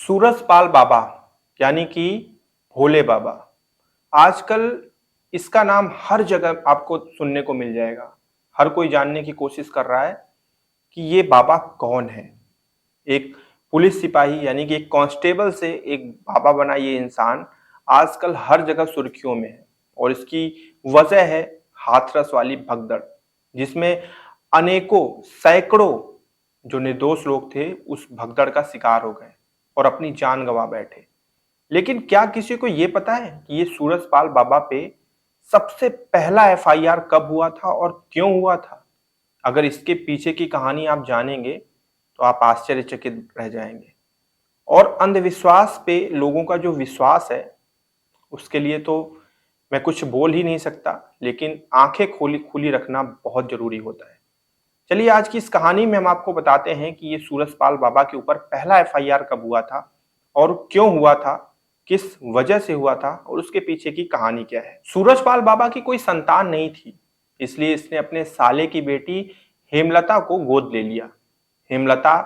सूरजपाल बाबा यानी कि भोले बाबा। आजकल इसका नाम हर जगह आपको सुनने को मिल जाएगा। हर कोई जानने की कोशिश कर रहा है कि ये बाबा कौन है। एक पुलिस सिपाही यानी कि एक कांस्टेबल से एक बाबा बना ये इंसान आजकल हर जगह सुर्खियों में है और इसकी वजह है हाथरस वाली भगदड़, जिसमें अनेकों सैकड़ों जो निर्दोष लोग थे उस भगदड़ का शिकार हो गए और अपनी जान गंवा बैठे। लेकिन क्या किसी को यह पता है कि ये सूरजपाल बाबा पे सबसे पहला एफआईआर कब हुआ था और क्यों हुआ था? अगर इसके पीछे की कहानी आप जानेंगे तो आप आश्चर्यचकित रह जाएंगे। और अंधविश्वास पे लोगों का जो विश्वास है उसके लिए तो मैं कुछ बोल ही नहीं सकता, लेकिन आंखें खोली खुली रखना बहुत जरूरी होता है। चलिए आज की इस कहानी में हम आपको बताते हैं कि ये सूरजपाल बाबा के ऊपर पहला एफआईआर कब हुआ था और क्यों हुआ था, किस वजह से हुआ था और उसके पीछे की कहानी क्या है। सूरजपाल बाबा की कोई संतान नहीं थी, इसलिए इसने अपने साले की बेटी हेमलता को गोद ले लिया। हेमलता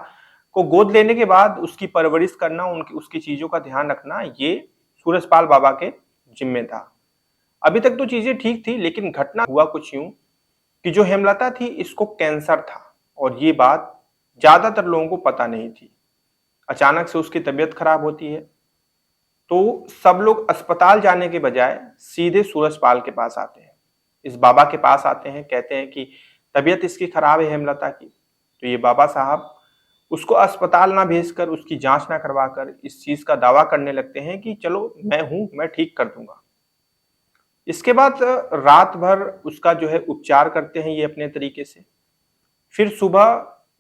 को गोद लेने के बाद उसकी परवरिश करना, उनकी उसकी चीजों का ध्यान रखना, ये सूरजपाल बाबा के जिम्मे था। अभी तक तो चीजें ठीक थी, लेकिन घटना हुआ कुछ यूं कि जो हेमलता थी इसको कैंसर था और ये बात ज्यादातर लोगों को पता नहीं थी। अचानक से उसकी तबीयत खराब होती है तो सब लोग अस्पताल जाने के बजाय सीधे सूरजपाल के पास आते हैं, इस बाबा के पास आते हैं, कहते हैं कि तबीयत इसकी खराब है हेमलता की। तो ये बाबा साहब उसको अस्पताल ना भेजकर, उसकी जांच ना करवाकर इस चीज का दावा करने लगते हैं कि चलो मैं हूं, मैं ठीक कर दूंगा। इसके बाद रात भर उसका जो है उपचार करते हैं ये अपने तरीके से। फिर सुबह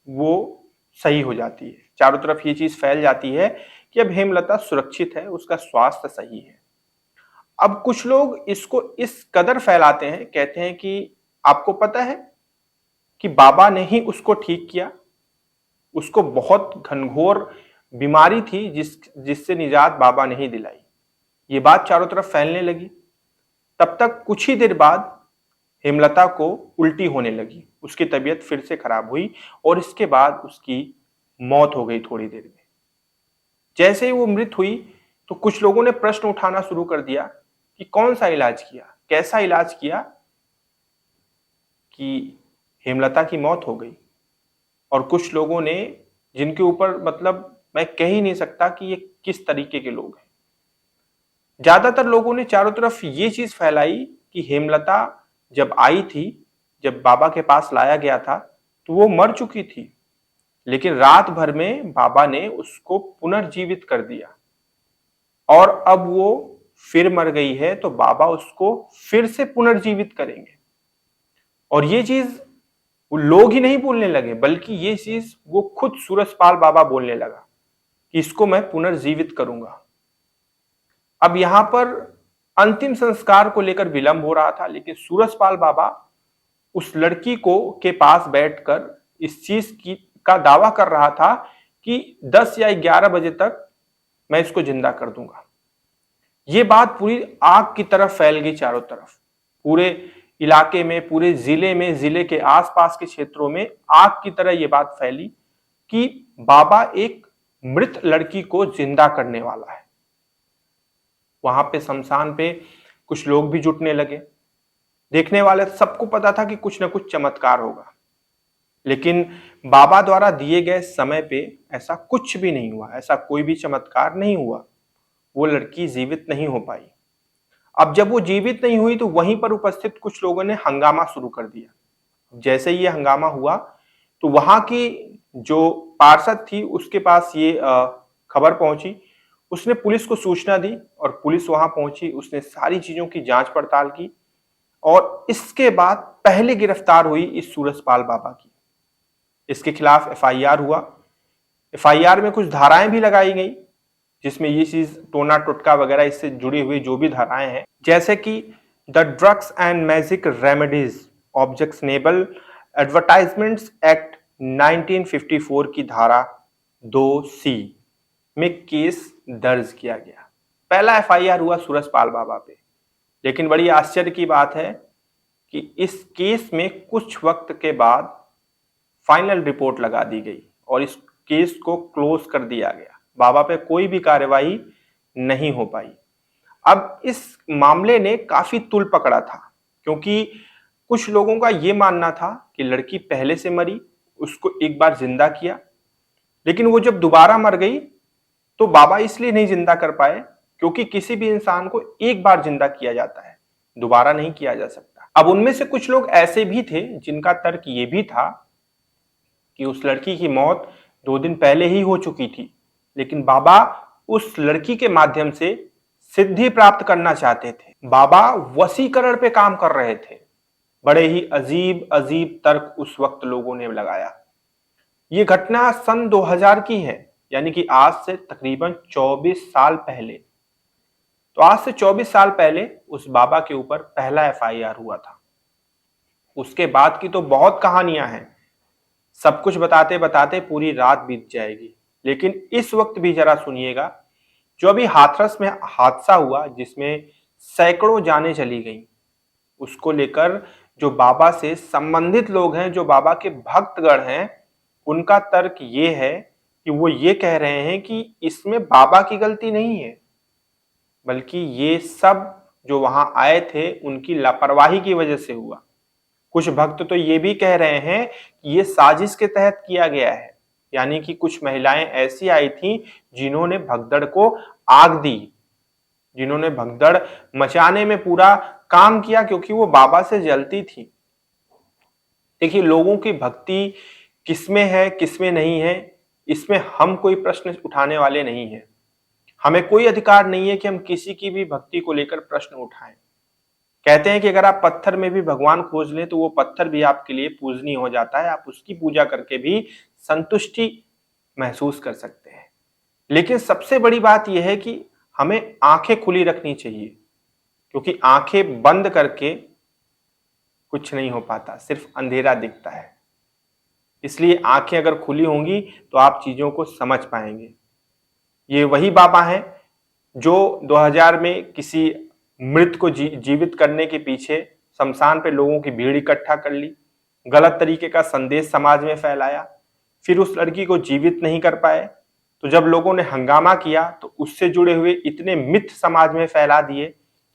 वो सही हो जाती है, चारों तरफ ये चीज फैल जाती है कि अब हेमलता सुरक्षित है, उसका स्वास्थ्य सही है। अब कुछ लोग इसको इस कदर फैलाते हैं, कहते हैं कि आपको पता है कि बाबा ने ही उसको ठीक किया, उसको बहुत घनघोर बीमारी थी जिससे निजात बाबा ने ही दिलाई। ये बात चारों तरफ फैलने लगी। तब तक कुछ ही देर बाद हेमलता को उल्टी होने लगी, उसकी तबीयत फिर से खराब हुई और इसके बाद उसकी मौत हो गई थोड़ी देर में। जैसे ही वो मृत हुई तो कुछ लोगों ने प्रश्न उठाना शुरू कर दिया कि कौन सा इलाज किया, कैसा इलाज किया कि हेमलता की मौत हो गई। और कुछ लोगों ने, जिनके ऊपर मतलब मैं कह ही नहीं सकता कि ये किस तरीके के लोग हैं, ज्यादातर लोगों ने चारों तरफ ये चीज फैलाई कि हेमलता जब आई थी, जब बाबा के पास लाया गया था तो वो मर चुकी थी, लेकिन रात भर में बाबा ने उसको पुनर्जीवित कर दिया और अब वो फिर मर गई है तो बाबा उसको फिर से पुनर्जीवित करेंगे। और ये चीज वो लोग ही नहीं बोलने लगे, बल्कि ये चीज वो खुद सूरजपाल बाबा बोलने लगा कि इसको मैं पुनर्जीवित करूंगा। अब यहां पर अंतिम संस्कार को लेकर विलंब हो रहा था, लेकिन सूरजपाल बाबा उस लड़की को के पास बैठकर इस चीज की का दावा कर रहा था कि 10 या 11 बजे तक मैं इसको जिंदा कर दूंगा। ये बात पूरी आग की तरफ फैल गई चारों तरफ, पूरे इलाके में, पूरे जिले में, जिले के आसपास के क्षेत्रों में आग की तरह ये बात फैली कि बाबा एक मृत लड़की को जिंदा करने वाला है। वहां पे शमशान पे कुछ लोग भी जुटने लगे। देखने वाले सबको पता था कि कुछ ना कुछ चमत्कार होगा, लेकिन बाबा द्वारा दिए गए समय पे ऐसा कुछ भी नहीं हुआ, ऐसा कोई भी चमत्कार नहीं हुआ। वो लड़की जीवित नहीं हो पाई। अब जब वो जीवित नहीं हुई तो वहीं पर उपस्थित कुछ लोगों ने हंगामा शुरू कर दिया। जैसे ही ये हंगामा हुआ तो वहां की जो पार्षद थी उसके पास ये खबर पहुंची। उसने पुलिस को सूचना दी और पुलिस वहां पहुंची, उसने सारी चीजों की जांच पड़ताल की और इसके बाद पहले गिरफ्तार हुई इस सूरजपाल बाबा की। इसके खिलाफ एफआईआर हुआ। एफआईआर में कुछ धाराएं भी लगाई गई जिसमें ये चीज टोना टोटका वगैरह इससे जुड़ी हुई जो भी धाराएं हैं, जैसे कि the drugs and magic remedies objectionable advertisements act 1954 की धारा 2C में केस दर्ज किया गया। पहला एफआईआर हुआ सूरजपाल बाबा पे। लेकिन बड़ी आश्चर्य की बात है कि इस केस में कुछ वक्त के बाद फाइनल रिपोर्ट लगा दी गई और इस केस को क्लोज कर दिया गया, बाबा पे कोई भी कार्रवाई नहीं हो पाई। अब इस मामले ने काफी तूल पकड़ा था, क्योंकि कुछ लोगों का ये मानना था कि लड़की पहले से मरी, उसको एक बार जिंदा किया, लेकिन वो जब दोबारा मर गई तो बाबा इसलिए नहीं जिंदा कर पाए क्योंकि किसी भी इंसान को एक बार जिंदा किया जाता है, दोबारा नहीं किया जा सकता। अब उनमें से कुछ लोग ऐसे भी थे जिनका तर्क ये भी था कि उस लड़की की मौत 2 दिन पहले ही हो चुकी थी, लेकिन बाबा उस लड़की के माध्यम से सिद्धि प्राप्त करना चाहते थे। बाबा वशीकरण पे काम कर रहे थे। बड़े ही अजीब अजीब तर्क उस वक्त लोगों ने लगाया। ये घटना सन 2000 की है, यानी कि आज से तकरीबन 24 साल पहले। तो आज से 24 साल पहले उस बाबा के ऊपर पहला एफआईआर हुआ था। उसके बाद की तो बहुत कहानियां हैं, सब कुछ बताते बताते पूरी रात बीत जाएगी, लेकिन इस वक्त भी जरा सुनिएगा। जो अभी हाथरस में हादसा हुआ जिसमें सैकड़ों जानें चली गईं, उसको लेकर जो बाबा से संबंधित लोग हैं, जो बाबा के भक्तगण हैं, उनका तर्क ये है कि वो ये कह रहे हैं कि इसमें बाबा की गलती नहीं है, बल्कि ये सब जो वहां आए थे उनकी लापरवाही की वजह से हुआ। कुछ भक्त तो ये भी कह रहे हैं कि ये साजिश के तहत किया गया है, यानी कि कुछ महिलाएं ऐसी आई थी जिन्होंने भगदड़ को आग दी, जिन्होंने भगदड़ मचाने में पूरा काम किया, क्योंकि वो बाबा से जलती थी। देखिए, लोगों की भक्ति किसमें है किसमें नहीं है, इसमें हम कोई प्रश्न उठाने वाले नहीं है। हमें कोई अधिकार नहीं है कि हम किसी की भी भक्ति को लेकर प्रश्न उठाएं। कहते हैं कि अगर आप पत्थर में भी भगवान खोज लें तो वो पत्थर भी आपके लिए पूजनीय हो जाता है, आप उसकी पूजा करके भी संतुष्टि महसूस कर सकते हैं। लेकिन सबसे बड़ी बात यह है कि हमें आंखें खुली रखनी चाहिए, क्योंकि आंखें बंद करके कुछ नहीं हो पाता, सिर्फ अंधेरा दिखता है। इसलिए आंखें अगर खुली होंगी तो आप चीजों को समझ पाएंगे। ये वही बाबा हैं जो 2000 में किसी मृत को जीवित करने के पीछे शमशान पे लोगों की भीड़ इकट्ठा कर ली, गलत तरीके का संदेश समाज में फैलाया, फिर उस लड़की को जीवित नहीं कर पाए। तो जब लोगों ने हंगामा किया तो उससे जुड़े हुए इतने मिथ समाज में फैला दिए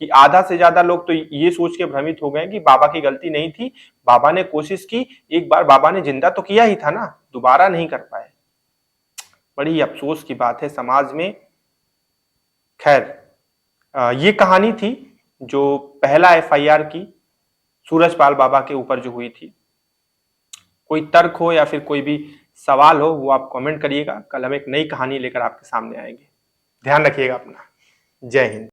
कि आधा से ज्यादा लोग तो ये सोच के भ्रमित हो गए कि बाबा की गलती नहीं थी, बाबा ने कोशिश की, एक बार बाबा ने जिंदा तो किया ही था ना, दोबारा नहीं कर पाए। बड़ी अफसोस की बात है समाज में। खैर, ये कहानी थी जो पहला एफआईआर की सूरजपाल बाबा के ऊपर जो हुई थी। कोई तर्क हो या फिर कोई भी सवाल हो वो आप कमेंट करिएगा। कल हम एक नई कहानी लेकर आपके सामने आएंगे। ध्यान रखिएगा अपना। जय हिंद।